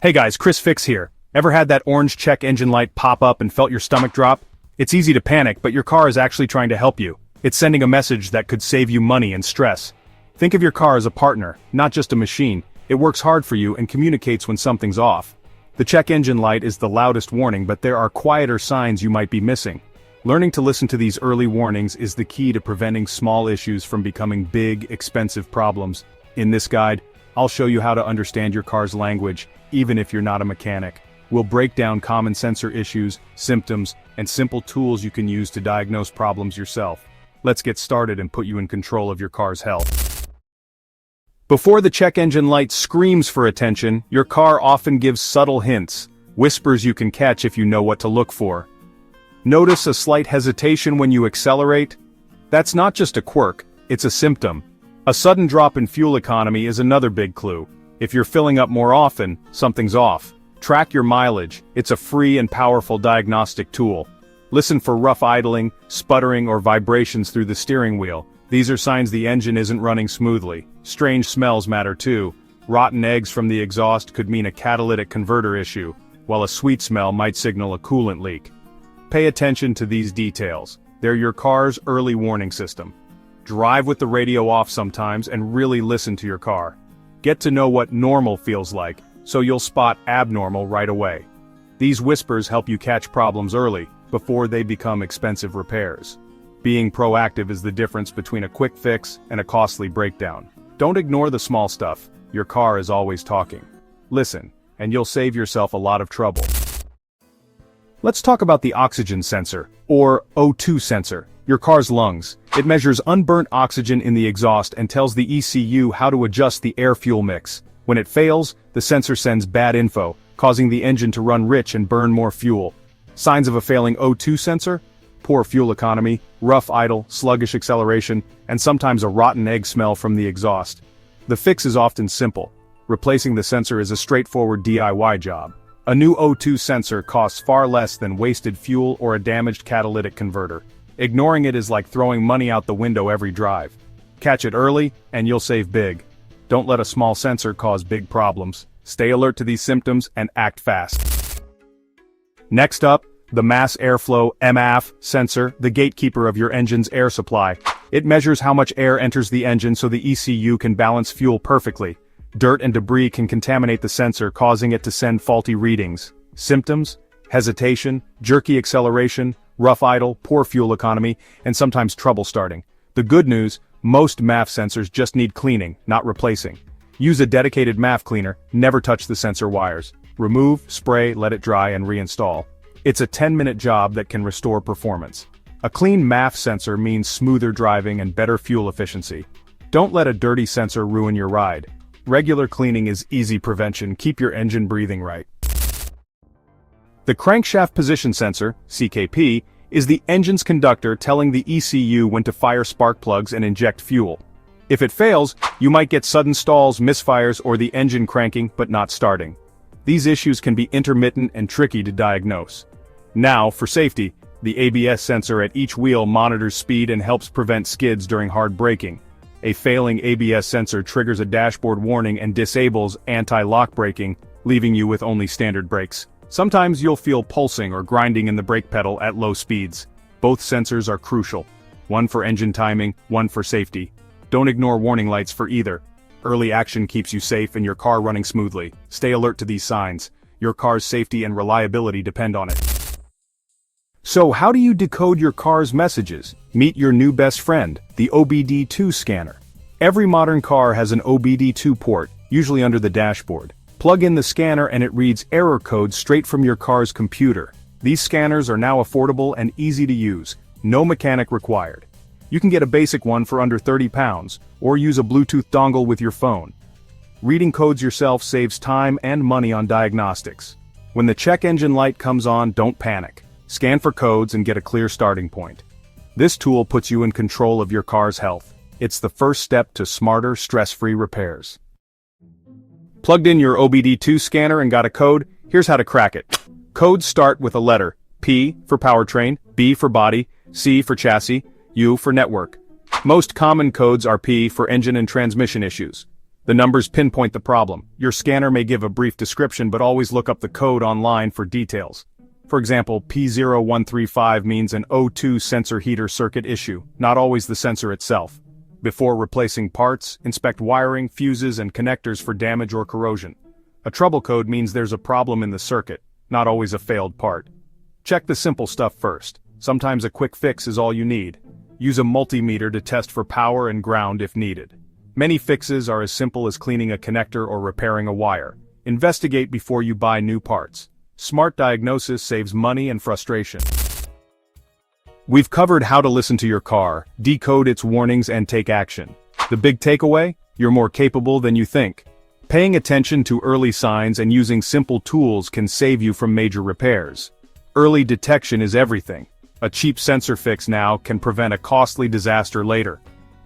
Hey guys, Chris Fix here. Ever had that orange check engine light pop up and felt your stomach drop? It's easy to panic, but your car is actually trying to help you. It's sending a message that could save you money and stress. Think of your car as a partner, not just a machine. It works hard for you and communicates when something's off. The check engine light is the loudest warning, but there are quieter signs you might be missing. Learning to listen to these early warnings is the key to preventing small issues from becoming big, expensive problems. In this guide, I'll show you how to understand your car's language, even if you're not a mechanic. We'll break down common sensor issues, symptoms, and simple tools you can use to diagnose problems yourself. Let's get started and put you in control of your car's health. Before the check engine light screams for attention, your car often gives subtle hints, whispers you can catch if you know what to look for. Notice a slight hesitation when you accelerate? That's not just a quirk, it's a symptom. A sudden drop in fuel economy is another big clue. If you're filling up more often, something's off. Track your mileage, it's a free and powerful diagnostic tool. Listen for rough idling, sputtering, or vibrations through the steering wheel. These are signs the engine isn't running smoothly. Strange smells matter too. Rotten eggs from the exhaust could mean a catalytic converter issue, while a sweet smell might signal a coolant leak. Pay attention to these details. They're your car's early warning system. Drive with the radio off sometimes and really listen to your car. Get to know what normal feels like, so you'll spot abnormal right away. These whispers help you catch problems early, before they become expensive repairs. Being proactive is the difference between a quick fix and a costly breakdown. Don't ignore the small stuff. Your car is always talking. Listen, and you'll save yourself a lot of trouble. Let's talk about the oxygen sensor, or O2 sensor, your car's lungs. It measures unburnt oxygen in the exhaust and tells the ECU how to adjust the air-fuel mix. When it fails, the sensor sends bad info, causing the engine to run rich and burn more fuel. Signs of a failing O2 sensor? Poor fuel economy, rough idle, sluggish acceleration, and sometimes a rotten egg smell from the exhaust. The fix is often simple. Replacing the sensor is a straightforward DIY job. A new O2 sensor costs far less than wasted fuel or a damaged catalytic converter. Ignoring it is like throwing money out the window every drive. Catch it early, and you'll save big. Don't let a small sensor cause big problems. Stay alert to these symptoms and act fast. Next up, the mass airflow (MAF) sensor, the gatekeeper of your engine's air supply. It measures how much air enters the engine so the ECU can balance fuel perfectly. Dirt and debris can contaminate the sensor, causing it to send faulty readings. Symptoms? Hesitation, jerky acceleration, rough idle, poor fuel economy, and sometimes trouble starting. The good news, most MAF sensors just need cleaning, not replacing. Use a dedicated MAF cleaner, never touch the sensor wires. Remove, spray, let it dry, and reinstall. It's a 10-minute job that can restore performance. A clean MAF sensor means smoother driving and better fuel efficiency. Don't let a dirty sensor ruin your ride. Regular cleaning is easy prevention. Keep your engine breathing right. The Crankshaft Position sensor, CKP, is the engine's conductor telling the ECU when to fire spark plugs and inject fuel. If it fails, you might get sudden stalls, misfires, or the engine cranking but not starting. These issues can be intermittent and tricky to diagnose. Now, for safety, the ABS sensor at each wheel monitors speed and helps prevent skids during hard braking. A failing ABS sensor triggers a dashboard warning and disables anti-lock braking, leaving you with only standard brakes. Sometimes you'll feel pulsing or grinding in the brake pedal at low speeds. Both sensors are crucial. One for engine timing, one for safety. Don't ignore warning lights for either. Early action keeps you safe and your car running smoothly. Stay alert to these signs. Your car's safety and reliability depend on it. So how do you decode your car's messages? Meet your new best friend, the OBD-II scanner. Every modern car has an OBD-II port, usually under the dashboard. Plug in the scanner and it reads error codes straight from your car's computer. These scanners are now affordable and easy to use. No mechanic required. You can get a basic one for under 30 pounds, or use a Bluetooth dongle with your phone. Reading codes yourself saves time and money on diagnostics. When the check engine light comes on, don't panic. Scan for codes and get a clear starting point. This tool puts you in control of your car's health. It's the first step to smarter, stress-free repairs. Plugged in your OBD-II scanner and got a code? Here's how to crack it. Codes start with a letter: P for powertrain, B for body, C for chassis, U for network. Most common codes are P for engine and transmission issues. The numbers pinpoint the problem. Your scanner may give a brief description, but always look up the code online for details. For example, P0135 means an O2 sensor heater circuit issue, not always the sensor itself. Before replacing parts, inspect wiring, fuses, and connectors for damage or corrosion. A trouble code means there's a problem in the circuit, not always a failed part. Check the simple stuff first. Sometimes a quick fix is all you need. Use a multimeter to test for power and ground if needed. Many fixes are as simple as cleaning a connector or repairing a wire. Investigate before you buy new parts. Smart diagnosis saves money and frustration. We've covered how to listen to your car, decode its warnings, and take action. The big takeaway? You're more capable than you think. Paying attention to early signs and using simple tools can save you from major repairs. Early detection is everything. A cheap sensor fix now can prevent a costly disaster later.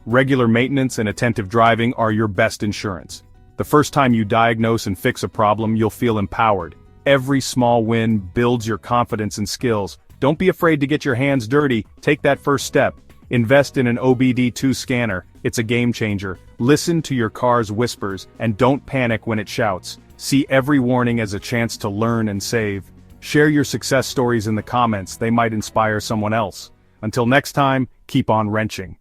Regular maintenance and attentive driving are your best insurance. The first time you diagnose and fix a problem, you'll feel empowered. Every small win builds your confidence and skills. Don't be afraid to get your hands dirty. Take that first step. Invest in an OBD-II scanner. It's a game changer. Listen to your car's whispers and don't panic when it shouts. See every warning as a chance to learn and save. Share your success stories in the comments. They might inspire someone else. Until next time, keep on wrenching.